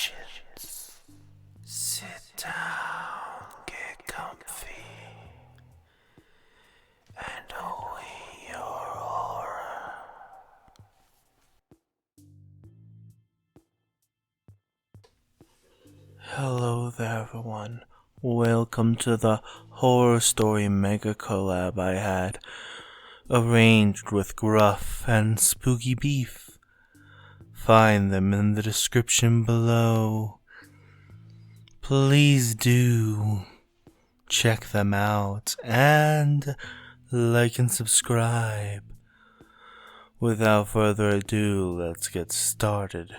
Patience. Sit down, get comfy, and await your horror. Hello there, everyone. Welcome to the horror story mega collab I had arranged with Gruff and Spooky Beef. Find them in the description below. Please do check them out and like and subscribe. Without further ado, let's get started.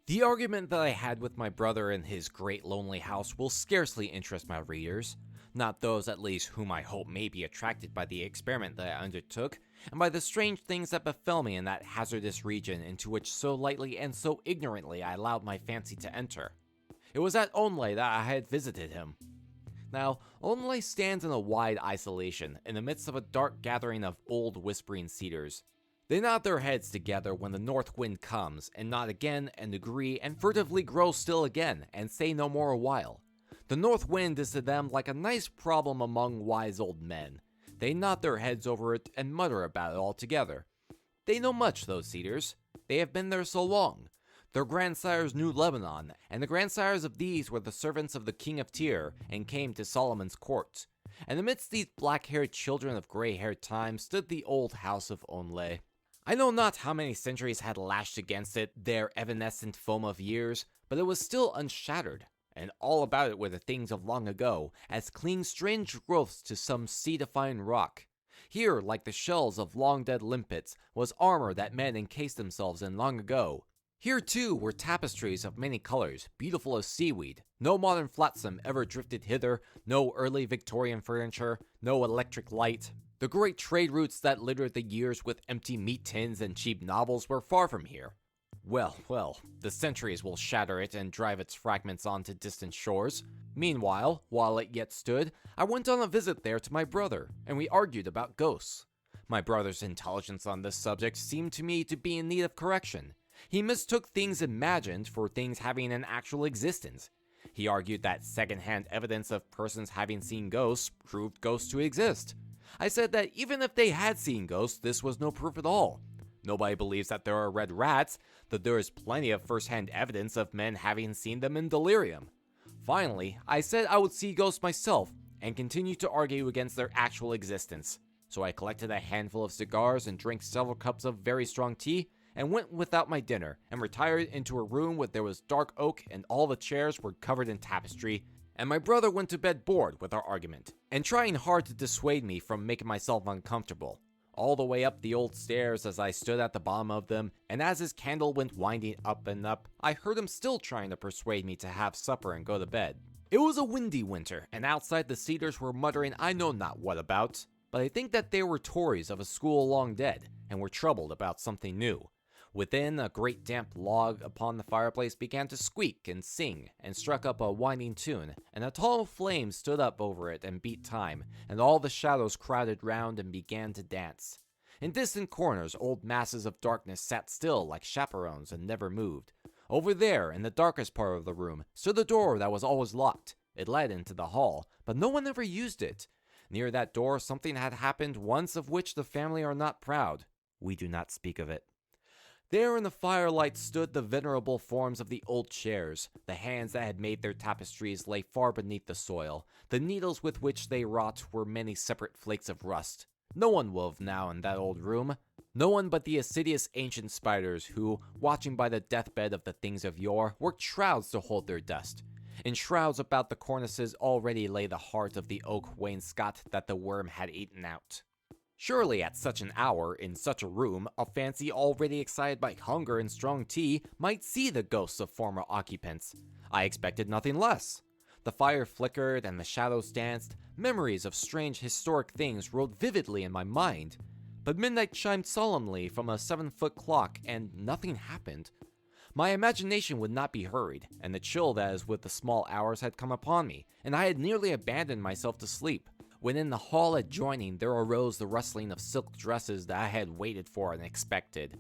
The argument that I had with my brother in his great lonely house will scarcely interest my readers, not those at least whom I hope may be attracted by the experiment that I undertook, and by the strange things that befell me in that hazardous region into which so lightly and so ignorantly I allowed my fancy to enter. It was at Onlay that I had visited him. Now, Onlay stands in a wide isolation, in the midst of a dark gathering of old whispering cedars. They nod their heads together when the north wind comes, and nod again, and agree, and furtively grow still again, and say no more a while. The north wind is to them like a nice problem among wise old men. They nod their heads over it, and mutter about it all together. They know much, those cedars. They have been there so long. Their grandsires knew Lebanon, and the grandsires of these were the servants of the king of Tyre, and came to Solomon's court. And amidst these black-haired children of grey-haired time stood the old house of Onlay. I know not how many centuries had lashed against it, their evanescent foam of years, but it was still unshattered, and all about it were the things of long ago, as cling strange growths to some sea-defying rock. Here, like the shells of long-dead limpets, was armor that men encased themselves in long ago. Here, too, were tapestries of many colors, beautiful as seaweed. No modern flotsam ever drifted hither, no early Victorian furniture, no electric light. The great trade routes that littered the years with empty meat tins and cheap novels were far from here. Well, the centuries will shatter it and drive its fragments onto distant shores. Meanwhile, while it yet stood, I went on a visit there to my brother, and we argued about ghosts. My brother's intelligence on this subject seemed to me to be in need of correction. He mistook things imagined for things having an actual existence. He argued that second-hand evidence of persons having seen ghosts proved ghosts to exist. I said that even if they had seen ghosts, this was no proof at all. Nobody believes that there are red rats, that there is plenty of first-hand evidence of men having seen them in delirium. Finally, I said I would see ghosts myself, and continued to argue against their actual existence. So I collected a handful of cigars and drank several cups of very strong tea, and went without my dinner, and retired into a room where there was dark oak and all the chairs were covered in tapestry, and my brother went to bed bored with our argument, and trying hard to dissuade me from making myself uncomfortable. All the way up the old stairs as I stood at the bottom of them, and as his candle went winding up and up, I heard him still trying to persuade me to have supper and go to bed. It was a windy winter, and outside the cedars were muttering I know not what about, but I think that they were Tories of a school long dead, and were troubled about something new. Within, a great damp log upon the fireplace began to squeak and sing, and struck up a winding tune, and a tall flame stood up over it and beat time, and all the shadows crowded round and began to dance. In distant corners, old masses of darkness sat still like chaperones and never moved. Over there, in the darkest part of the room, stood a door that was always locked. It led into the hall, but no one ever used it. Near that door, something had happened once of which the family are not proud. We do not speak of it. There in the firelight stood the venerable forms of the old chairs. The hands that had made their tapestries lay far beneath the soil. The needles with which they wrought were many separate flakes of rust. No one wove now in that old room. No one but the assiduous ancient spiders who, watching by the deathbed of the things of yore, worked shrouds to hold their dust. In shrouds about the cornices already lay the heart of the oak wainscot that the worm had eaten out. Surely at such an hour, in such a room, a fancy already excited by hunger and strong tea might see the ghosts of former occupants. I expected nothing less. The fire flickered and the shadows danced. Memories of strange historic things rode vividly in my mind. But midnight chimed solemnly from a 7-foot clock, and nothing happened. My imagination would not be hurried, and the chill that is with the small hours had come upon me, and I had nearly abandoned myself to sleep. when in the hall adjoining there arose the rustling of silk dresses that I had waited for and expected.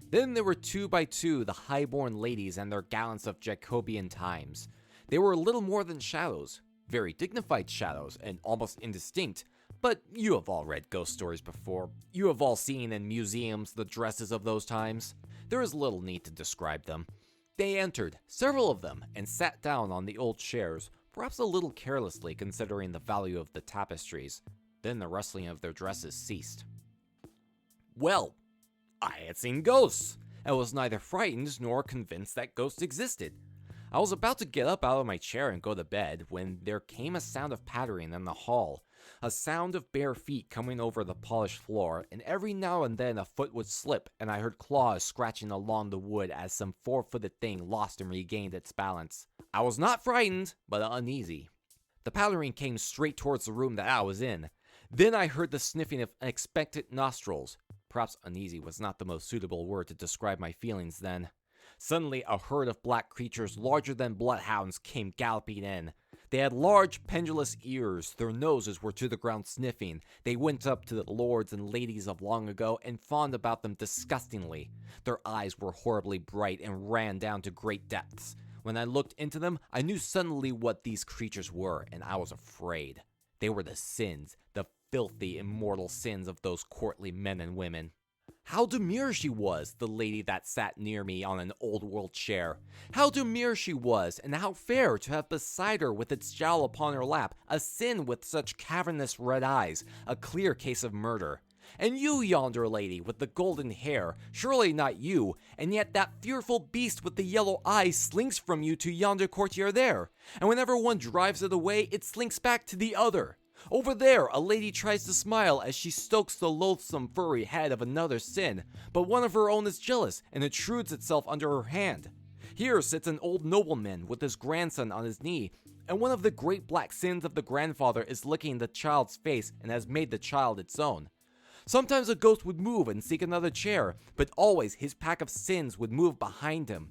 Then there were 2 by 2 the high-born ladies and their gallants of Jacobean times. They were little more than shadows, very dignified shadows and almost indistinct, but you have all read ghost stories before. You have all seen in museums the dresses of those times. There is little need to describe them. They entered, several of them, and sat down on the old chairs, perhaps a little carelessly considering the value of the tapestries. Then the rustling of their dresses ceased. Well, I had seen ghosts, and was neither frightened nor convinced that ghosts existed. I was about to get up out of my chair and go to bed when there came a sound of pattering in the hall, a sound of bare feet coming over the polished floor, and every now and then a foot would slip, and I heard claws scratching along the wood as some 4-footed thing lost and regained its balance. I was not frightened, but uneasy. The pattering came straight towards the room that I was in. Then I heard the sniffing of expectant nostrils. Perhaps uneasy was not the most suitable word to describe my feelings then. Suddenly, a herd of black creatures larger than bloodhounds came galloping in. They had large, pendulous ears, their noses were to the ground sniffing. They went up to the lords and ladies of long ago and fawned about them disgustingly. Their eyes were horribly bright and ran down to great depths. When I looked into them, I knew suddenly what these creatures were, and I was afraid. They were the sins, the filthy, immortal sins of those courtly men and women. How demure she was, the lady that sat near me on an old-world chair. How demure she was, and how fair to have beside her with its jowl upon her lap, a sin with such cavernous red eyes, a clear case of murder. And you, yonder lady, with the golden hair, surely not you, and yet that fearful beast with the yellow eyes slinks from you to yonder courtier there, and whenever one drives it away, it slinks back to the other. Over there, a lady tries to smile as she strokes the loathsome furry head of another sin, but one of her own is jealous and intrudes itself under her hand. Here sits an old nobleman with his grandson on his knee, and one of the great black sins of the grandfather is licking the child's face and has made the child its own. Sometimes a ghost would move and seek another chair, but always his pack of sins would move behind him.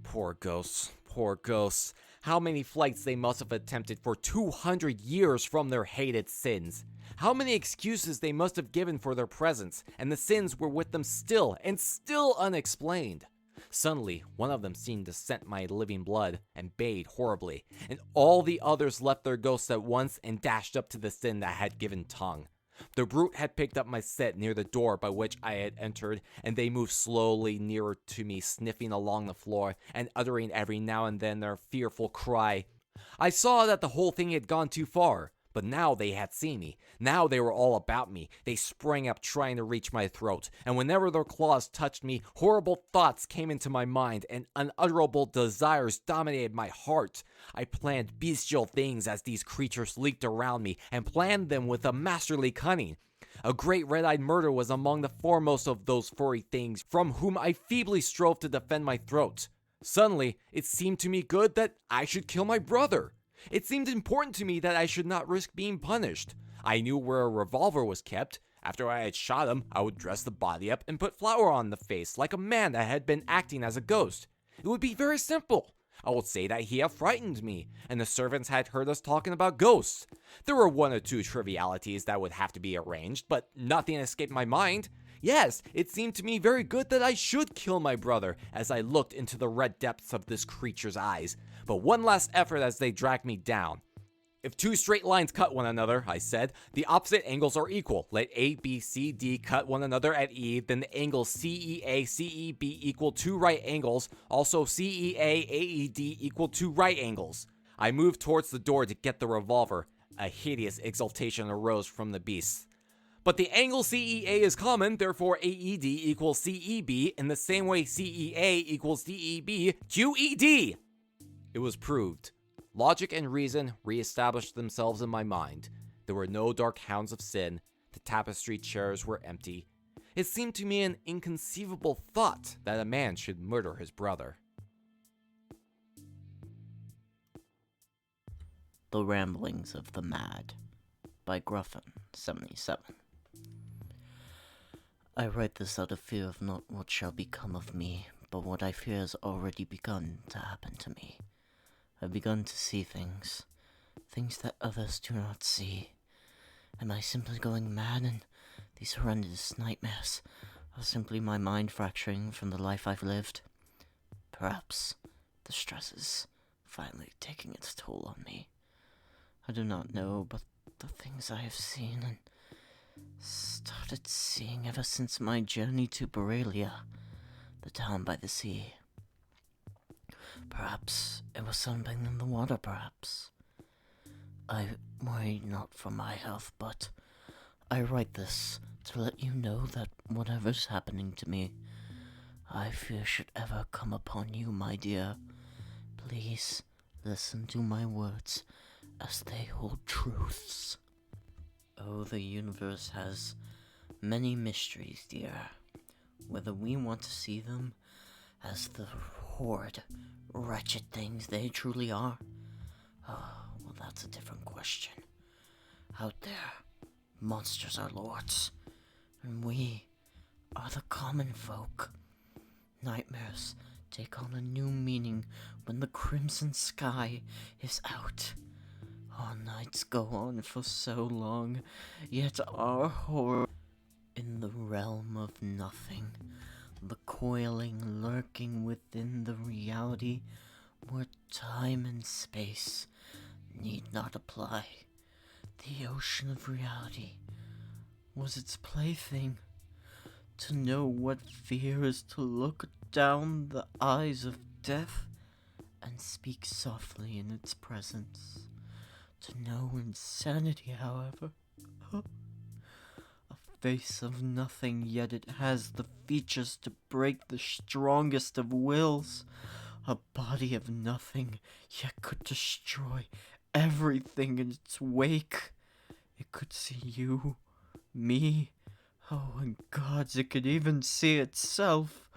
Poor ghosts, poor ghosts. How many flights they must have attempted for 200 years from their hated sins. How many excuses they must have given for their presence, and the sins were with them still, and still unexplained. Suddenly, one of them seemed to scent my living blood, and bayed horribly, and all the others left their ghosts at once and dashed up to the sin that had given tongue. The brute had picked up my scent near the door by which I had entered, and they moved slowly nearer to me, sniffing along the floor, and uttering every now and then their fearful cry. I saw that the whole thing had gone too far, but now they had seen me. Now they were all about me. They sprang up trying to reach my throat, and whenever their claws touched me, horrible thoughts came into my mind, and unutterable desires dominated my heart. I planned bestial things as these creatures leaped around me, and planned them with a masterly cunning. A great red-eyed murder was among the foremost of those furry things from whom I feebly strove to defend my throat. Suddenly, it seemed to me good that I should kill my brother. It seemed important to me that I should not risk being punished. I knew where a revolver was kept. After I had shot him, I would dress the body up and put flour on the face like a man that had been acting as a ghost. It would be very simple. I would say that he had frightened me, and the servants had heard us talking about ghosts. There were 1 or 2 trivialities that would have to be arranged, but nothing escaped my mind. Yes, it seemed to me very good that I should kill my brother as I looked into the red depths of this creature's eyes. But one last effort as they dragged me down. If 2 straight lines cut one another, I said, the opposite angles are equal. Let A, B, C, D cut one another at E, then the angles CEA, CEB equal 2 right angles, also CEA, AED equal 2 right angles. I moved towards the door to get the revolver. A hideous exultation arose from the beasts. But the angle CEA is common, therefore AED equals CEB, in the same way CEA equals DEB, QED! It was proved. Logic and reason re-established themselves in my mind. There were no dark hounds of sin. The tapestry chairs were empty. It seemed to me an inconceivable thought that a man should murder his brother. The Ramblings of the Mad by Gruff 77. I write this out of fear of not what shall become of me, but what I fear has already begun to happen to me. I've begun to see things that others do not see, Am I simply going mad and these horrendous nightmares are simply my mind fracturing from the life I've lived? Perhaps the stress is finally taking its toll on me. I do not know, but the things I have seen and started seeing ever since my journey to Borrelia, the town by the sea. Perhaps it was something in the water, perhaps. I worry not for my health, but I write this to let you know that whatever's happening to me, I fear should ever come upon you, my dear. Please listen to my words as they hold truths. Oh, the universe has many mysteries, dear. Whether we want to see them as the horrid, wretched things they truly are, well, that's a different question. Out there, monsters are lords, and we are the common folk. Nightmares take on a new meaning when the crimson sky is out. Our nights go on for so long, yet our horror in the realm of nothing, the coiling lurking within the reality where time and space need not apply. The ocean of reality was its plaything. To know what fear is to look down the eyes of death and speak softly in its presence. To know insanity, however, a face of nothing, yet it has the features to break the strongest of wills. A body of nothing, yet could destroy everything in its wake. It could see you, me, and gods, it could even see itself.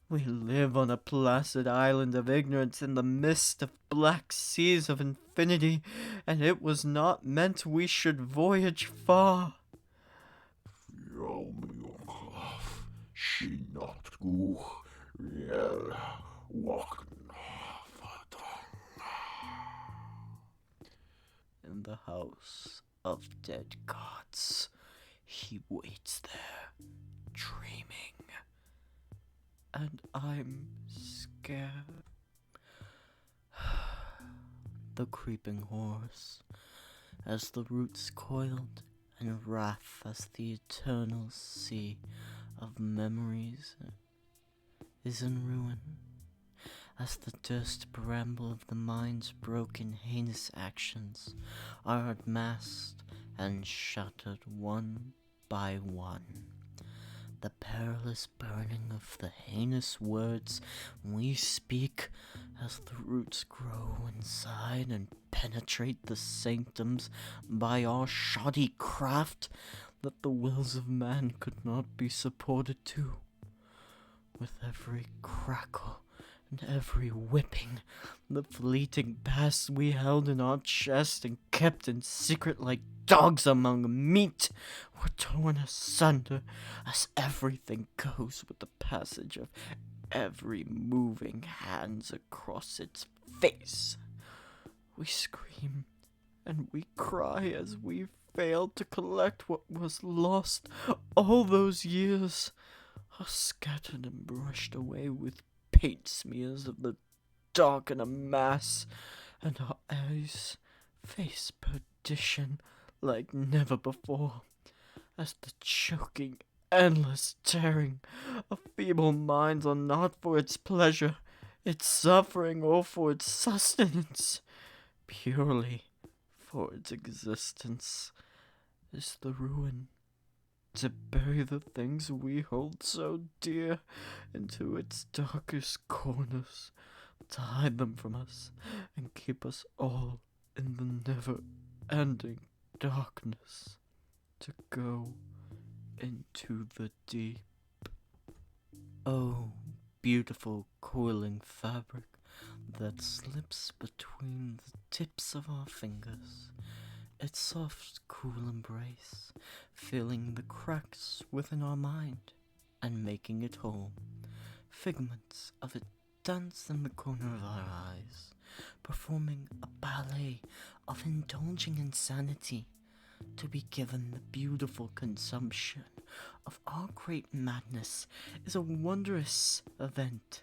We live on a placid island of ignorance in the midst of black seas of infinity, and it was not meant we should voyage far. In the house of dead gods, he waits there, dreaming. And I'm scared. The creeping horse, as the roots coiled, and wrath as the eternal sea of memories is in ruin, as the dust bramble of the mind's broken heinous actions are unmasked and shattered one by one. The perilous burning of the heinous words we speak as the roots grow inside and penetrate the sanctums by our shoddy craft that the wills of man could not be supported to. With every crackle and every whipping, the fleeting past we held in our chest and kept in secret like dogs among meat were torn asunder as everything goes with the passage of every moving hands across its face. We scream and we cry as we fail to collect what was lost all those years, are scattered and brushed away with paint smears of the dark in a mass, and our eyes face perdition like never before, as the choking, endless tearing of feeble minds are not for its pleasure, its suffering, or for its sustenance, purely for its existence, is the ruin. To bury the things we hold so dear into its darkest corners, to hide them from us and keep us all in the never-ending darkness, to go into the deep. Oh, beautiful coiling fabric that slips between the tips of our fingers, its soft, cool embrace, filling the cracks within our mind and making it whole. Figments of it dance in the corner of our eyes, performing a ballet of indulging insanity, To be given the beautiful consumption of our great madness is a wondrous event,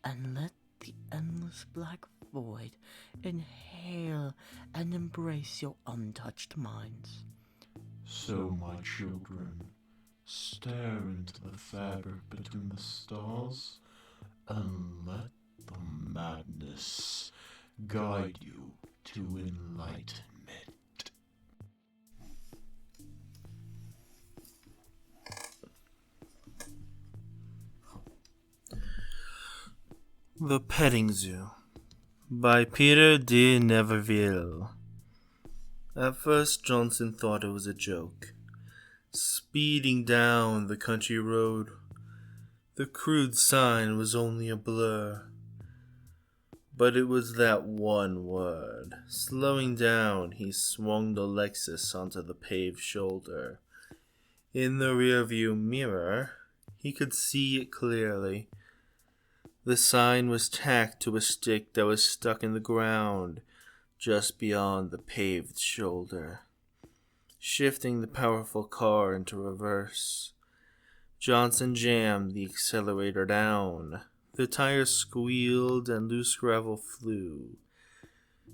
and let the endless black void inhale and embrace your untouched minds. So, my children, stare into the fabric between the stars and let the madness guide you to enlightenment. The Petting Zoo by Peter de Neverville. At first, Johnson thought it was a joke. Speeding down the country road, the crude sign was only a blur. But it was that one word. Slowing down, he swung the Lexus onto the paved shoulder. In the rearview mirror, he could see it clearly. The sign was tacked to a stick that was stuck in the ground just beyond the paved shoulder. Shifting the powerful car into reverse, Johnson jammed the accelerator down. The tires squealed and loose gravel flew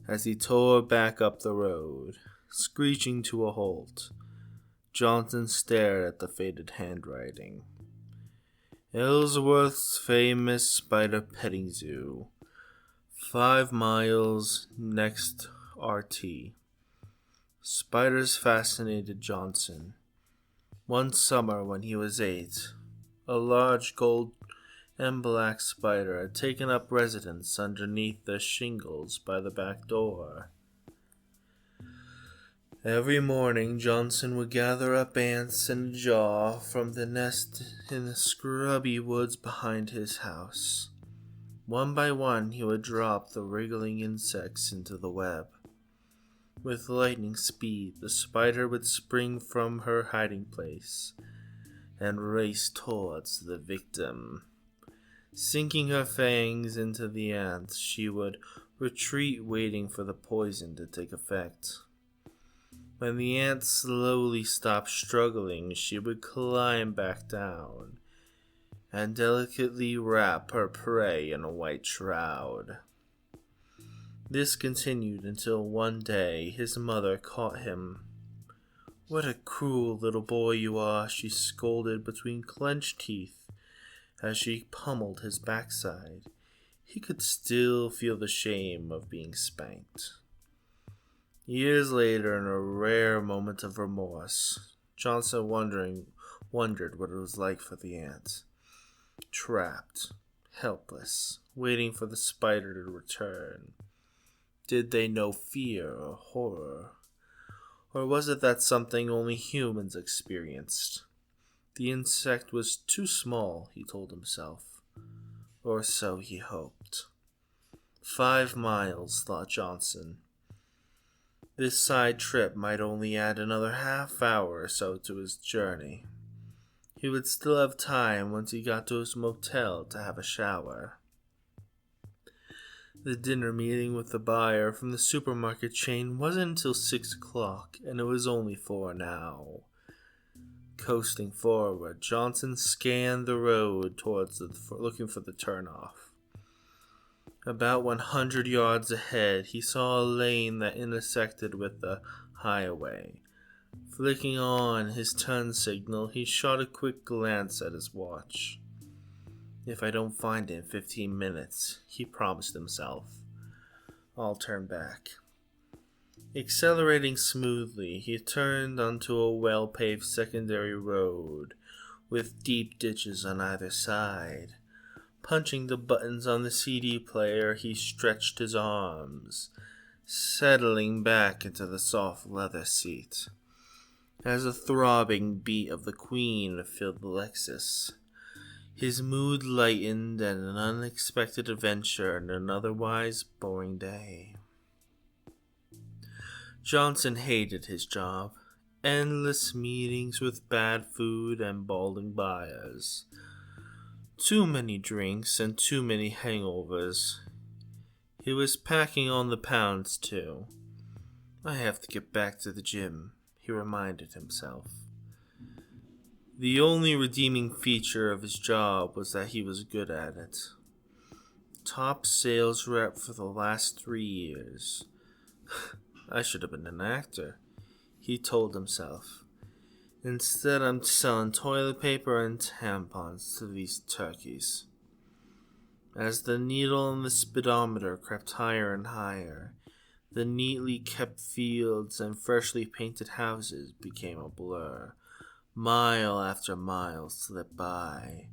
as he tore back up the road, screeching to a halt. Johnson stared at the faded handwriting. Ellsworth's famous spider petting zoo. 5 miles next RT. Spiders fascinated Johnson. One summer when he was 8, a large gold and black spider had taken up residence underneath the shingles by the back door. Every morning, Johnson would gather up ants and a jar from the nest in the scrubby woods behind his house. One by one, he would drop the wriggling insects into the web. With lightning speed, the spider would spring from her hiding place and race towards the victim. Sinking her fangs into the ants, she would retreat, waiting for the poison to take effect. When the ant slowly stopped struggling, she would climb back down and delicately wrap her prey in a white shroud. This continued until one day his mother caught him. "What a cruel little boy you are," she scolded between clenched teeth as she pummeled his backside. He could still feel the shame of being spanked. Years later, in a rare moment of remorse, Johnson wondered what it was like for the ant. Trapped, helpless, waiting for the spider to return. Did they know fear or horror? Or was it that something only humans experienced? The insect was too small, he told himself. Or so he hoped. 5 miles, thought Johnson. This side trip might only add another half hour or so to his journey. He would still have time once he got to his motel to have a shower. The dinner meeting with the buyer from the supermarket chain wasn't until 6 o'clock, and it was only 4 now. Coasting forward, Johnson scanned the road looking for the turnoff. About 100 yards ahead, he saw a lane that intersected with the highway. Flicking on his turn signal, he shot a quick glance at his watch. "If I don't find it in 15 minutes, he promised himself, I'll turn back." Accelerating smoothly, he turned onto a well-paved secondary road with deep ditches on either side. Punching the buttons on the CD player, he stretched his arms, settling back into the soft leather seat as a throbbing beat of the Queen filled the Lexus. His mood lightened at an unexpected adventure in an otherwise boring day. Johnson hated his job. Endless meetings with bad food and balding buyers. Too many drinks and too many hangovers. He was packing on the pounds too. "I have to get back to the gym," he reminded himself. The only redeeming feature of his job was that he was good at it. Top sales rep for the last 3 years. I should have been an actor, he told himself. Instead, I'm selling toilet paper and tampons to these turkeys. As the needle on the speedometer crept higher and higher, the neatly kept fields and freshly painted houses became a blur. Mile after mile slipped by.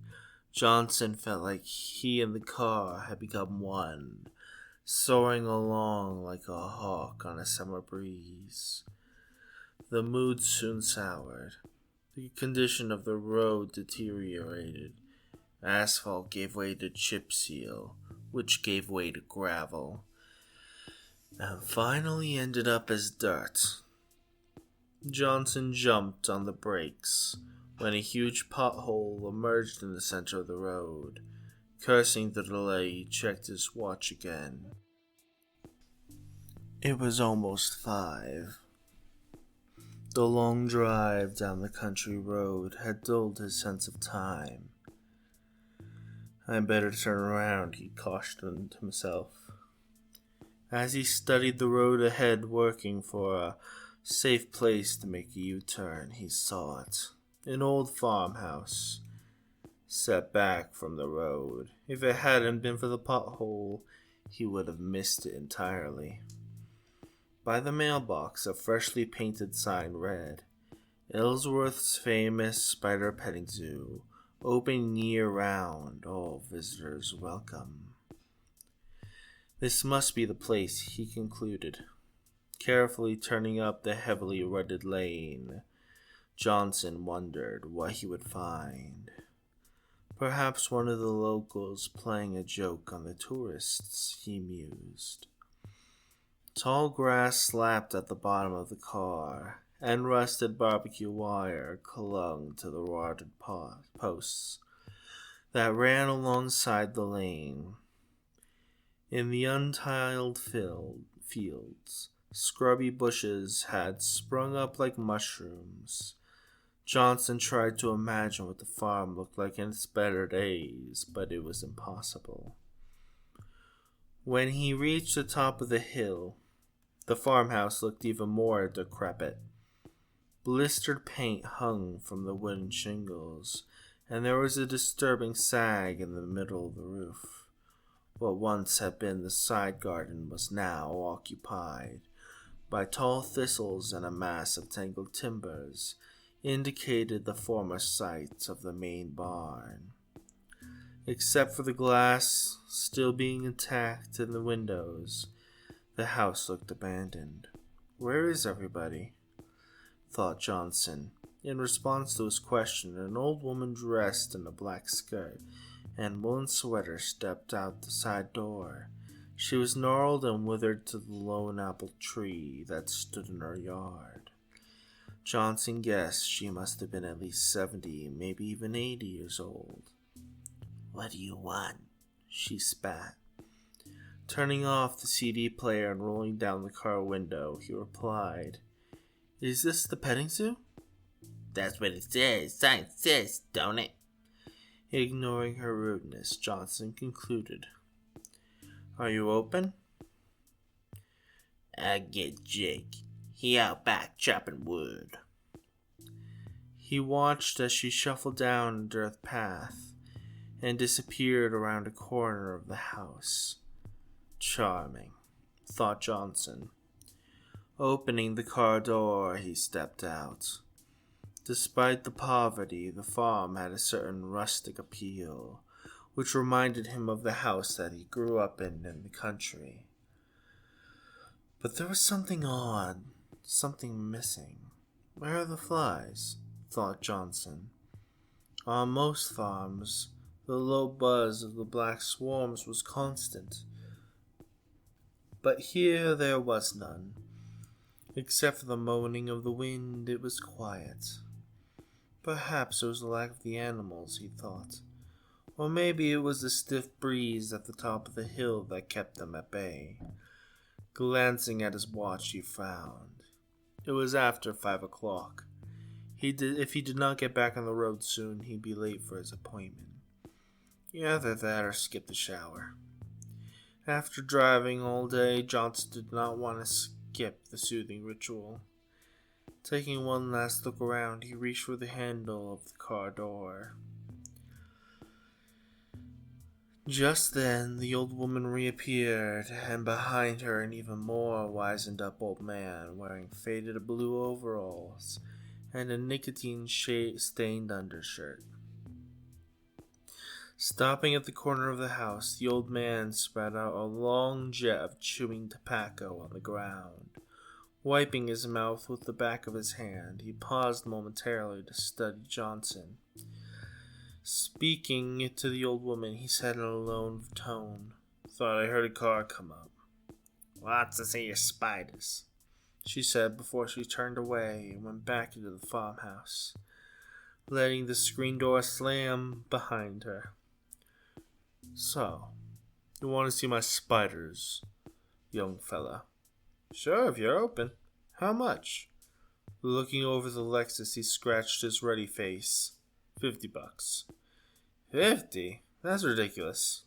Johnson felt like he and the car had become one, soaring along like a hawk on a summer breeze. The mood soon soured. The condition of the road deteriorated. Asphalt gave way to chip seal, which gave way to gravel, and finally ended up as dirt. Johnson jumped on the brakes when a huge pothole emerged in the center of the road. Cursing the delay, he checked his watch again. It was almost 5. The long drive down the country road had dulled his sense of time. I'd better turn around, he cautioned himself. As he studied the road ahead, working for a safe place to make a U-turn, he saw it. An old farmhouse, set back from the road. If it hadn't been for the pothole, he would have missed it entirely. By the mailbox, a freshly painted sign read, Ellsworth's famous spider petting zoo, open year-round, all visitors welcome. This must be the place, he concluded. Carefully turning up the heavily rutted lane, Johnson wondered what he would find. Perhaps one of the locals playing a joke on the tourists, he mused. Tall grass slapped at the bottom of the car, and rusted barbecue wire clung to the rotted posts that ran alongside the lane. In the untiled fields, scrubby bushes had sprung up like mushrooms. Johnson tried to imagine what the farm looked like in its better days, but it was impossible. When he reached the top of the hill, the farmhouse looked even more decrepit. Blistered paint hung from the wooden shingles, and there was a disturbing sag in the middle of the roof. What once had been the side garden was now occupied by tall thistles, and a mass of tangled timbers indicated the former site of the main barn. Except for the glass still being intact in the windows, the house looked abandoned. Where is everybody? Thought Johnson. In response to his question, an old woman dressed in a black skirt and woolen sweater stepped out the side door. She was gnarled and withered to the lone apple tree that stood in her yard. Johnson guessed she must have been at least 70, maybe even 80 years old. What do you want? She spat. Turning off the CD player and rolling down the car window, he replied, Is this the petting zoo? That's what it says. Sign says, don't it? Ignoring her rudeness, Johnson concluded. Are you open? I get Jake. He out back chopping wood. He watched as she shuffled down a dirt path and disappeared around a corner of the house. Charming, thought Johnson. Opening the car door, he stepped out. Despite the poverty, the farm had a certain rustic appeal, which reminded him of the house that he grew up in the country. But there was something odd, something missing. Where are the flies? Thought Johnson. On most farms, the low buzz of the black swarms was constant. But here there was none. Except for the moaning of the wind, it was quiet. Perhaps it was the lack of the animals, he thought. Or maybe it was the stiff breeze at the top of the hill that kept them at bay. Glancing at his watch, he frowned. It was after 5 o'clock. If he did not get back on the road soon, he'd be late for his appointment. Either that or skip the shower. After driving all day, Johnson did not want to skip the soothing ritual. Taking one last look around, he reached for the handle of the car door. Just then, the old woman reappeared, and behind her an even more wizened up old man wearing faded blue overalls and a nicotine-stained undershirt. Stopping at the corner of the house, the old man spread out a long jet of chewing tobacco on the ground. Wiping his mouth with the back of his hand, he paused momentarily to study Johnson. Speaking to the old woman, he said in a low tone, "Thought I heard a car come up." "Lots to see your spiders," she said before she turned away and went back into the farmhouse, letting the screen door slam behind her. "So, you want to see my spiders, young fella?" "Sure, if you're open. How much?" Looking over the Lexus, he scratched his ruddy face. $50. "50? That's ridiculous."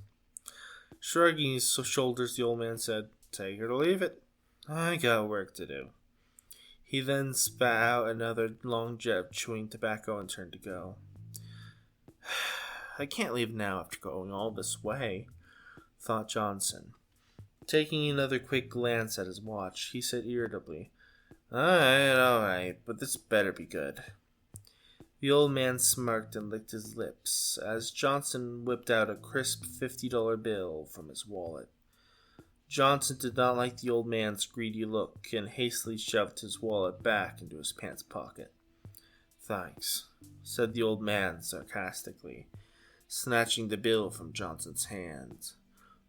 Shrugging his shoulders, the old man said, "Take it or leave it. I got work to do." He then spat out another long jet of chewing tobacco and turned to go. "I can't leave now after going all this way," thought Johnson. Taking another quick glance at his watch, he said irritably, all right, but this better be good." The old man smirked and licked his lips as Johnson whipped out a crisp $50 bill from his wallet. Johnson did not like the old man's greedy look and hastily shoved his wallet back into his pants pocket. "Thanks," said the old man sarcastically, snatching the bill from Johnson's hand.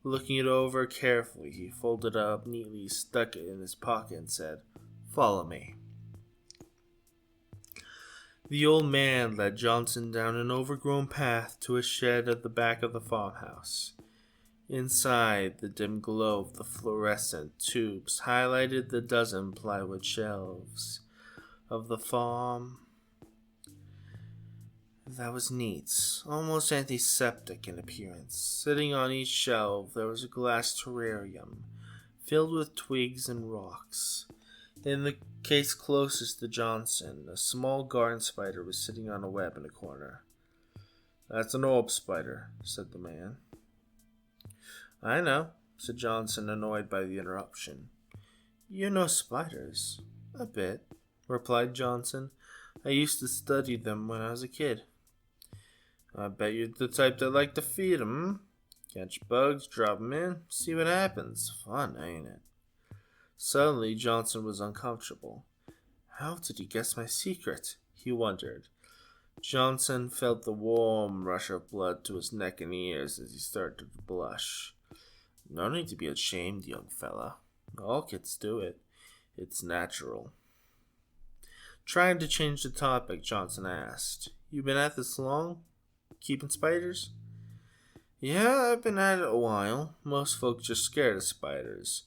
Looking it over carefully, he folded it up neatly, stuck it in his pocket, and said, "Follow me." The old man led Johnson down an overgrown path to a shed at the back of the farmhouse. Inside, the dim glow of the fluorescent tubes highlighted the dozen plywood shelves of the farm. That was neat, almost antiseptic in appearance. Sitting on each shelf, there was a glass terrarium filled with twigs and rocks. In the case closest to Johnson, a small garden spider was sitting on a web in a corner. "That's an orb spider," said the man. "I know," said Johnson, annoyed by the interruption. "You know spiders?" "A bit," replied Johnson. "I used to study them when I was a kid." "I bet you're the type that like to feed 'em, Catch bugs, drop 'em in, see what happens. Fun, ain't it?" Suddenly, Johnson was uncomfortable. How did he guess my secret? He wondered. Johnson felt the warm rush of blood to his neck and ears as he started to blush. "No need to be ashamed, young fella. All kids do it. It's natural." Trying to change the topic, Johnson asked, "You been at this long? Keeping spiders?" "Yeah, I've been at it a while. Most folks are scared of spiders.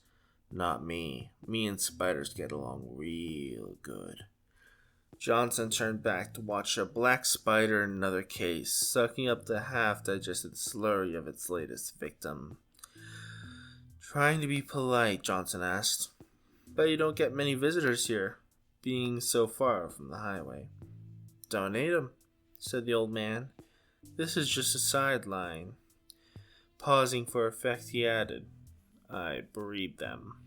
Not me. Me and spiders get along real good." Johnson turned back to watch a black spider in another case, sucking up the half-digested slurry of its latest victim. Trying to be polite, Johnson asked, "Bet you don't get many visitors here, being so far from the highway." "Don't need 'em," said the old man. "This is just a sideline." Pausing for effect, he added, "I breed them."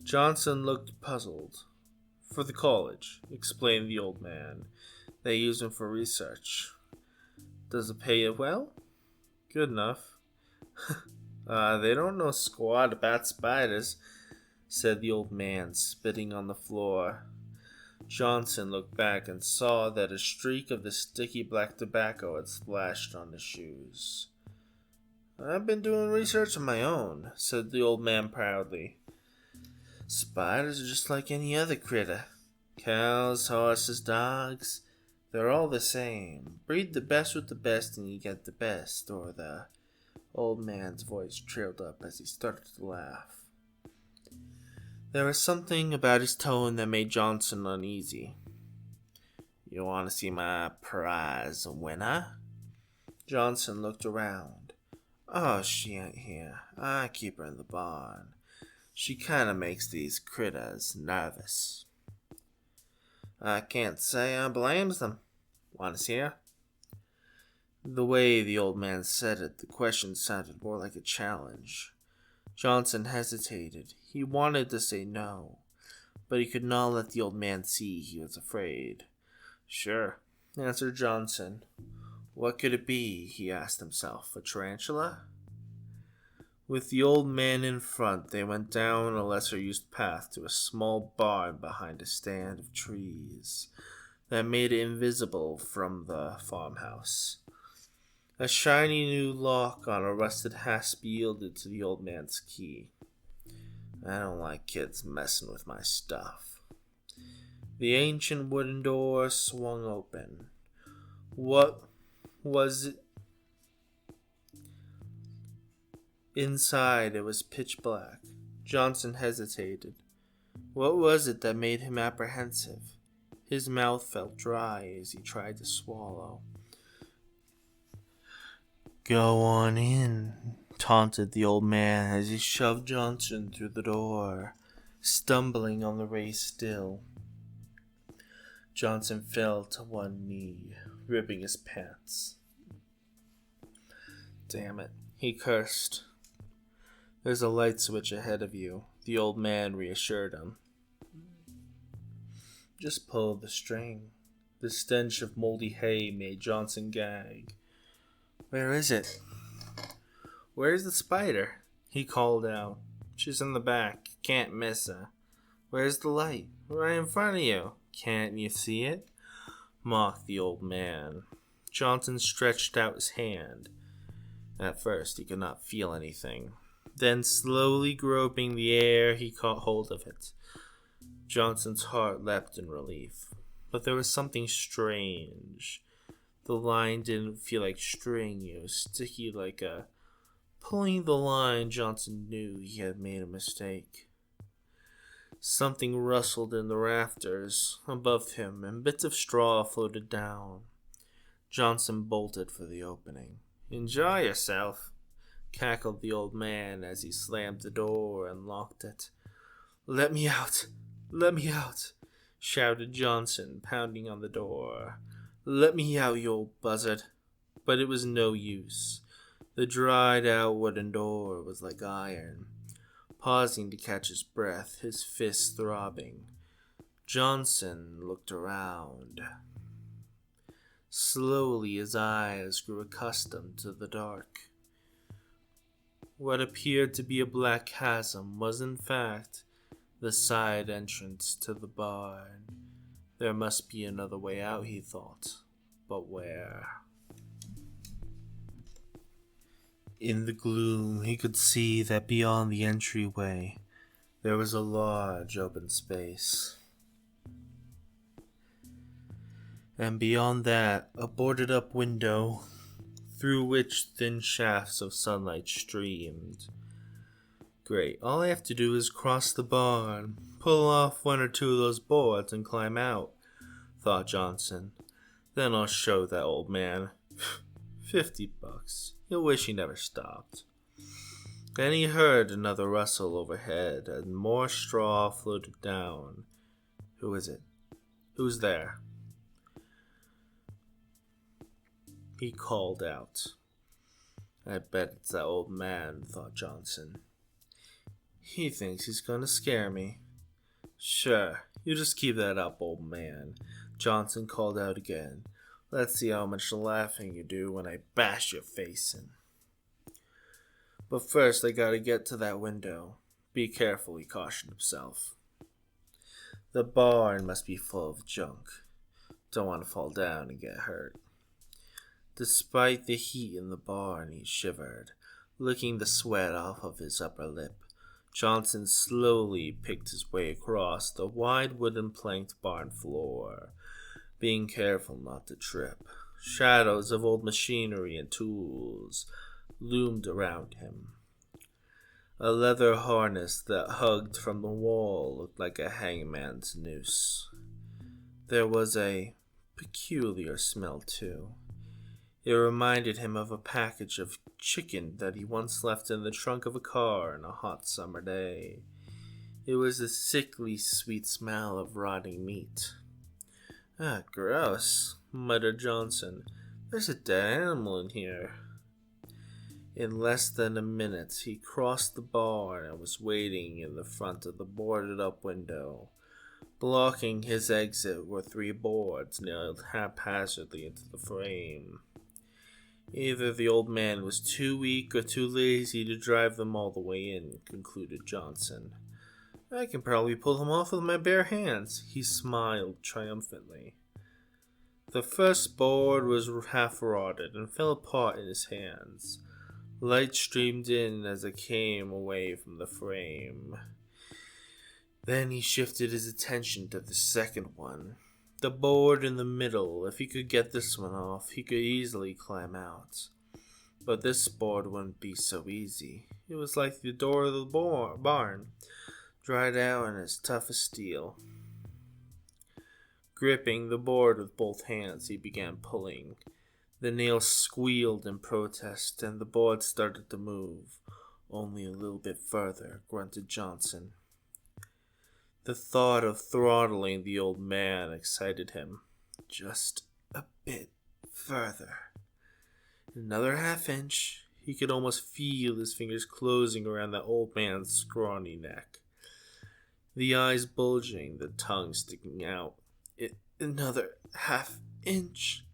Johnson looked puzzled. "For the college," explained the old man. "They use them for research." "Does it pay you well?" "Good enough." They don't know squat about spiders," said the old man, spitting on the floor. Johnson looked back and saw that a streak of the sticky black tobacco had splashed on his shoes. "I've been doing research of my own," said the old man proudly. "Spiders are just like any other critter. Cows, horses, dogs, they're all the same. Breed the best with the best and you get the best," or the old man's voice trailed up as he started to laugh. There was something about his tone that made Johnson uneasy. "You want to see my prize winner?" Johnson looked around. "Oh, she ain't here. I keep her in the barn. She kinda makes these critters nervous." "I can't say I blames them. Want to see her?" The way the old man said it, the question sounded more like a challenge. Johnson hesitated. He wanted to say no, but he could not let the old man see he was afraid. "Sure," answered Johnson. What could it be, he asked himself, a tarantula? With the old man in front, they went down a lesser-used path to a small barn behind a stand of trees that made it invisible from the farmhouse. A shiny new lock on a rusted hasp yielded to the old man's key. "I don't like kids messing with my stuff." The ancient wooden door swung open. What was it? Inside, it was pitch black. Johnson hesitated. What was it that made him apprehensive? His mouth felt dry as he tried to swallow. "Go on in," taunted the old man as he shoved Johnson through the door, stumbling on the raised sill. Johnson fell to one knee, ripping his pants. "Damn it," he cursed. "There's a light switch ahead of you," the old man reassured him. "Just pull the string." The stench of moldy hay made Johnson gag. "Where is it?" "Where's the spider?" he called out. "She's in the back. Can't miss her." "Where's the light?" "Right in front of you." "Can't you see it?" mocked the old man. Johnson stretched out his hand. At first he could not feel anything. Then, slowly groping the air, he caught hold of it. Johnson's heart leapt in relief. But there was something strange. The line didn't feel like string. It was sticky like a... Pulling the line, Johnson knew he had made a mistake. Something rustled in the rafters above him, and bits of straw floated down. Johnson bolted for the opening. "Enjoy yourself," cackled the old man as he slammed the door and locked it. "Let me out! Let me out!" shouted Johnson, pounding on the door. "Let me out, you old buzzard!" But it was no use. The dried-out wooden door was like iron. Pausing to catch his breath, his fists throbbing, Johnson looked around. Slowly his eyes grew accustomed to the dark. What appeared to be a black chasm was in fact the side entrance to the barn. There must be another way out, he thought, but where? In the gloom, he could see that beyond the entryway, there was a large open space. And beyond that, a boarded-up window, through which thin shafts of sunlight streamed. Great, all I have to do is cross the barn, pull off one or two of those boards, and climb out, thought Johnson. Then I'll show that old man. $50. He'll wish he never stopped. Then he heard another rustle overhead, and more straw floated down. Who is it? Who's there? He called out. I bet it's that old man, thought Johnson. He thinks he's gonna scare me. Sure, you just keep that up, old man, Johnson called out again. Let's see how much laughing you do when I bash your face in. But first I gotta get to that window. Be careful, he cautioned himself. The barn must be full of junk. Don't want to fall down and get hurt. Despite the heat in the barn, he shivered, licking the sweat off of his upper lip. Johnson slowly picked his way across the wide wooden planked barn floor, being careful not to trip. Shadows of old machinery and tools loomed around him. A leather harness that hugged from the wall looked like a hangman's noose. There was a peculiar smell, too. It reminded him of a package of chicken that he once left in the trunk of a car on a hot summer day. It was a sickly sweet smell of rotting meat. "Ah, gross," muttered Johnson. "There's a dead animal in here." In less than a minute, he crossed the barn and was waiting in the front of the boarded-up window. Blocking his exit were 3 boards nailed haphazardly into the frame. Either the old man was too weak or too lazy to drive them all the way in, concluded Johnson. "I can probably pull them off with my bare hands," he smiled triumphantly. The first board was half rotted and fell apart in his hands. Light streamed in as it came away from the frame. Then he shifted his attention to the second one. The board in the middle. If he could get this one off, he could easily climb out. But this board wouldn't be so easy. It was like the door of the barn, dried out and as tough as steel. Gripping the board with both hands, he began pulling. The nails squealed in protest, and the board started to move. "Only a little bit further," grunted Johnson. The thought of throttling the old man excited him. Just a bit further. Another half-inch. He could almost feel his fingers closing around the old man's scrawny neck. The eyes bulging, the tongue sticking out. Another half-inch.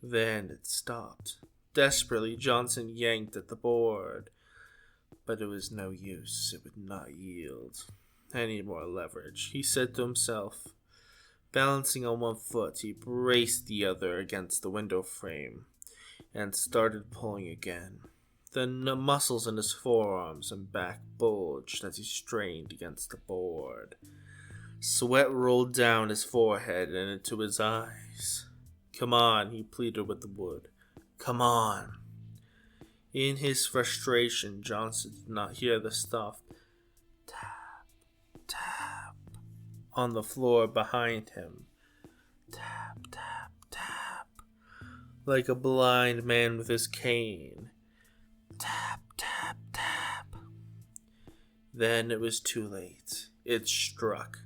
Then it stopped. Desperately, Johnson yanked at the board. But it was no use. It would not yield. "I need more leverage," he said to himself. Balancing on one foot, he braced the other against the window frame and started pulling again. The muscles in his forearms and back bulged as he strained against the board. Sweat rolled down his forehead and into his eyes. "Come on," he pleaded with the wood. "Come on." In his frustration, Johnson did not hear the stuff. Tap, tap, on the floor behind him. Tap, tap, tap, like a blind man with his cane. Tap, tap, tap. Then it was too late. It struck.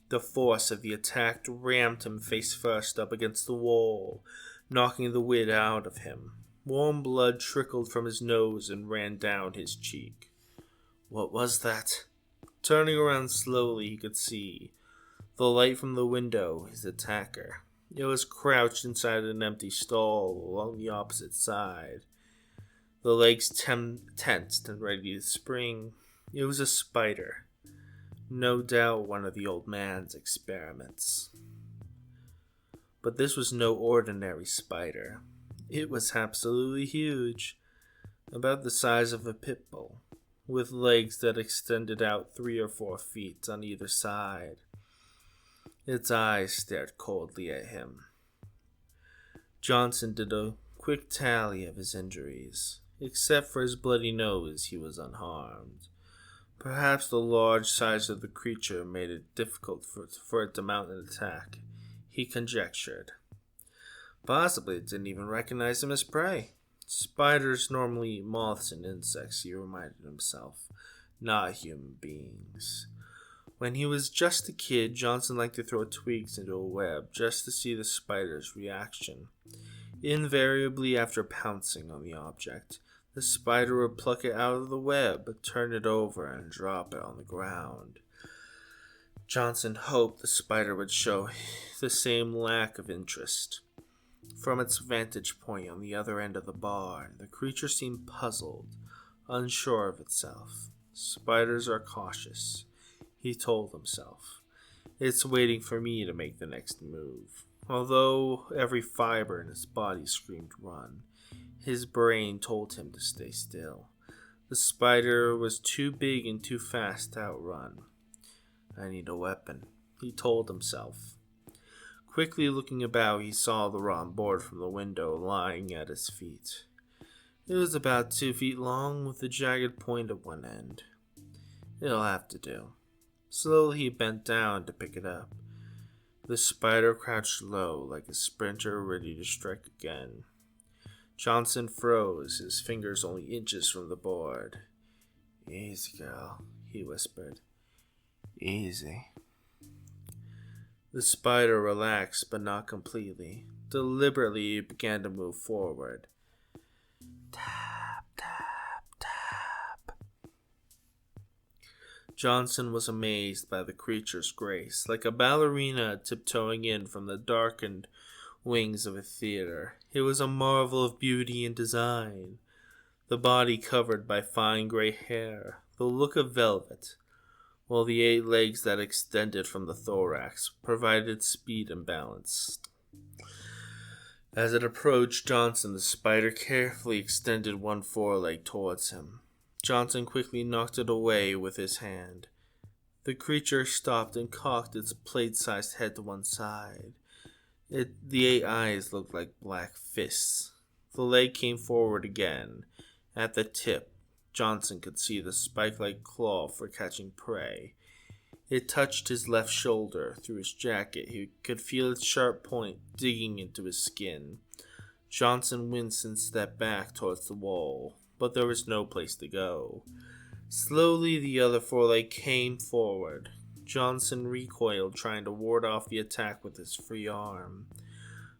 The force of the attack rammed him face first up against the wall, knocking the wit out of him. Warm blood trickled from his nose and ran down his cheek. What was that? Turning around slowly, he could see the light from the window, his attacker. It was crouched inside an empty stall along the opposite side, the legs tensed and ready to spring. It was a spider. No doubt one of the old man's experiments. But this was no ordinary spider. It was absolutely huge, about the size of a pit bull, with legs that extended out 3 or 4 feet on either side. Its eyes stared coldly at him. Johnson did a quick tally of his injuries. Except for his bloody nose, he was unharmed. Perhaps the large size of the creature made it difficult for it to mount an attack, he conjectured. Possibly it didn't even recognize him as prey. Spiders normally eat moths and insects, he reminded himself, not human beings. When he was just a kid, Johnson liked to throw twigs into a web just to see the spider's reaction. Invariably, after pouncing on the object, the spider would pluck it out of the web, turn it over, and drop it on the ground. Johnson hoped the spider would show the same lack of interest. From its vantage point on the other end of the barn, the creature seemed puzzled, unsure of itself. Spiders are cautious, he told himself. It's waiting for me to make the next move. Although every fiber in his body screamed run, his brain told him to stay still. The spider was too big and too fast to outrun. I need a weapon, he told himself. Quickly looking about, he saw the rotten board from the window lying at his feet. It was about 2 feet long with a jagged point at one end. It'll have to do. Slowly he bent down to pick it up. The spider crouched low like a sprinter ready to strike again. Johnson froze, his fingers only inches from the board. "Easy, girl," he whispered. "Easy." The spider relaxed, but not completely. Deliberately, it began to move forward. Tap, tap, tap. Johnson was amazed by the creature's grace, like a ballerina tiptoeing in from the darkened wings of a theater. It was a marvel of beauty and design. The body covered by fine gray hair, the look of velvet, while the 8 legs that extended from the thorax provided speed and balance. As it approached Johnson, the spider carefully extended one foreleg towards him. Johnson quickly knocked it away with his hand. The creature stopped and cocked its plate-sized head to one side. The 8 eyes looked like black fists. The leg came forward again. At the tip, Johnson could see the spike-like claw for catching prey. It touched his left shoulder. Through his jacket, he could feel its sharp point digging into his skin. Johnson winced and stepped back towards the wall, but there was no place to go. Slowly, the other foreleg came forward. Johnson recoiled, trying to ward off the attack with his free arm.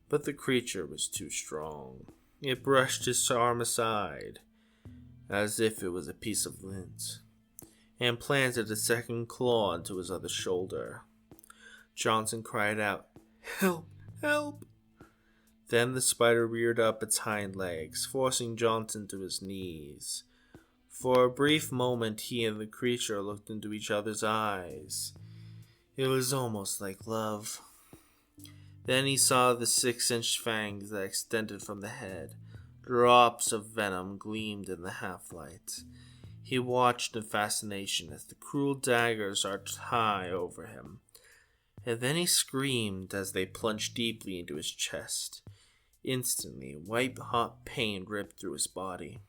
But the creature was too strong. It brushed his arm aside, as if it was a piece of lint, and planted a second claw into his other shoulder. Johnson cried out, "Help! Help!" Then the spider reared up its hind legs, forcing Johnson to his knees. For a brief moment, he and the creature looked into each other's eyes. It was almost like love. Then he saw the 6-inch fangs that extended from the head. Drops of venom gleamed in the half-light. He watched in fascination as the cruel daggers arched high over him. And then he screamed as they plunged deeply into his chest. Instantly, white-hot pain ripped through his body.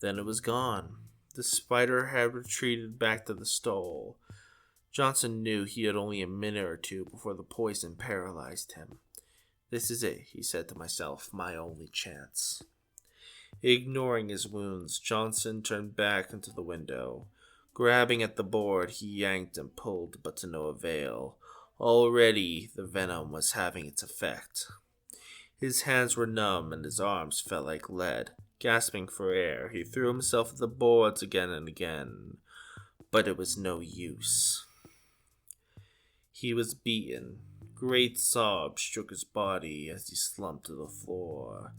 Then it was gone. The spider had retreated back to the stall. Johnson knew he had only a minute or two before the poison paralyzed him. "This is it," he said to himself, "my only chance." Ignoring his wounds, Johnson turned back into the window. Grabbing at the board, he yanked and pulled, but to no avail. Already, the venom was having its effect. His hands were numb and his arms felt like lead. Gasping for air, he threw himself at the boards again and again. But it was no use. He was beaten. Great sobs shook his body as he slumped to the floor.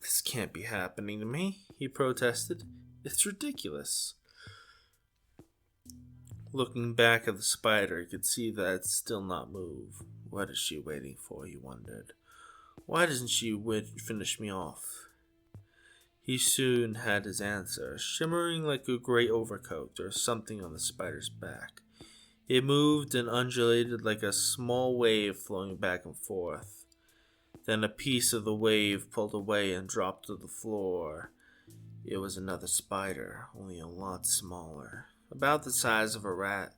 "This can't be happening to me," he protested. "It's ridiculous." Looking back at the spider, he could see that it still not move. What is she waiting for, he wondered. Why doesn't she finish me off? He soon had his answer, shimmering like a gray overcoat or something on the spider's back. It moved and undulated like a small wave flowing back and forth. Then a piece of the wave pulled away and dropped to the floor. It was another spider, only a lot smaller, about the size of a rat.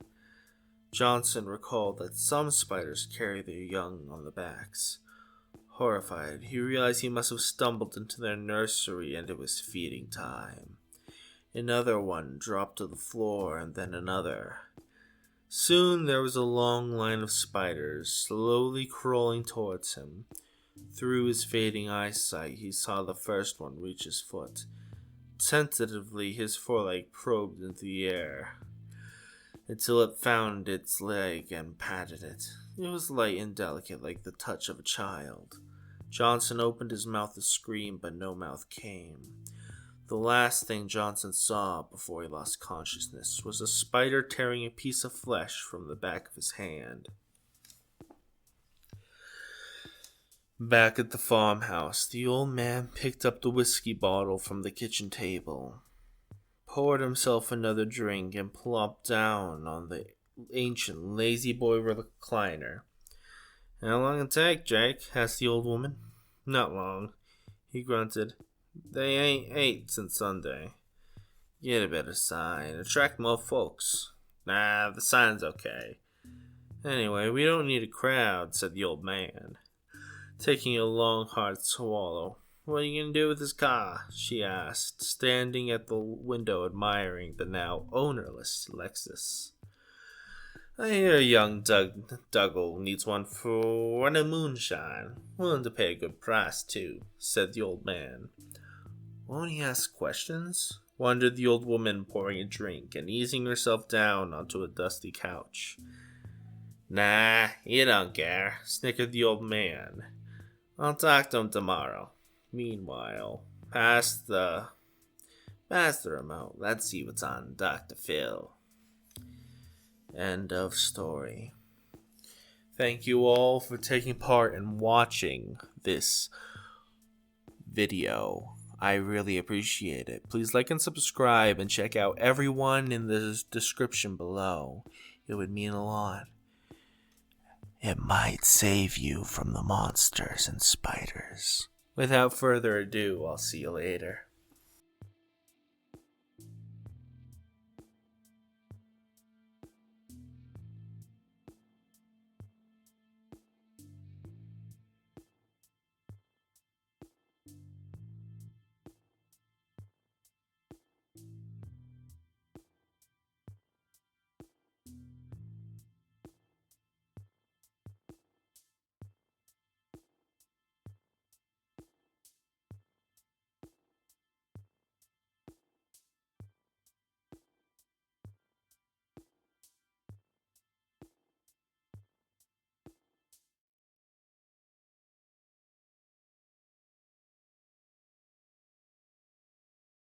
Johnson recalled that some spiders carry their young on the backs. Horrified, he realized he must have stumbled into their nursery and it was feeding time. Another one dropped to the floor and then another. Soon there was a long line of spiders slowly crawling towards him. Through his fading eyesight, he saw the first one reach his foot. Tentatively, his foreleg probed into the air until it found its leg and patted it. It was light and delicate like the touch of a child. Johnson opened his mouth to scream, but no mouth came. The last thing Johnson saw before he lost consciousness was a spider tearing a piece of flesh from the back of his hand. Back at the farmhouse, the old man picked up the whiskey bottle from the kitchen table, poured himself another drink, and plopped down on the ancient lazy boy recliner. "How long it take, Jake?" asked the old woman. "Not long," he grunted. They ain't ate since Sunday. Get a better sign. Attract more folks. Nah, the sign's okay. Anyway, we don't need a crowd, said the old man, taking a long, hard swallow. What are you going to do with this car? She asked, standing at the window admiring the now ownerless Lexus. I hear young Dougal needs one for running moonshine. Willing to pay a good price, too, said the old man. Won't he ask questions? Wondered the old woman, pouring a drink and easing herself down onto a dusty couch. Nah, you don't care, snickered the old man. I'll talk to him tomorrow. Meanwhile, pass the remote. Let's see what's on Dr. Phil. End of story. Thank you all for taking part in watching this video. I really appreciate it. Please like and subscribe and check out everyone in the description below. It would mean a lot. It might save you from the monsters and spiders. Without further ado, I'll see you later.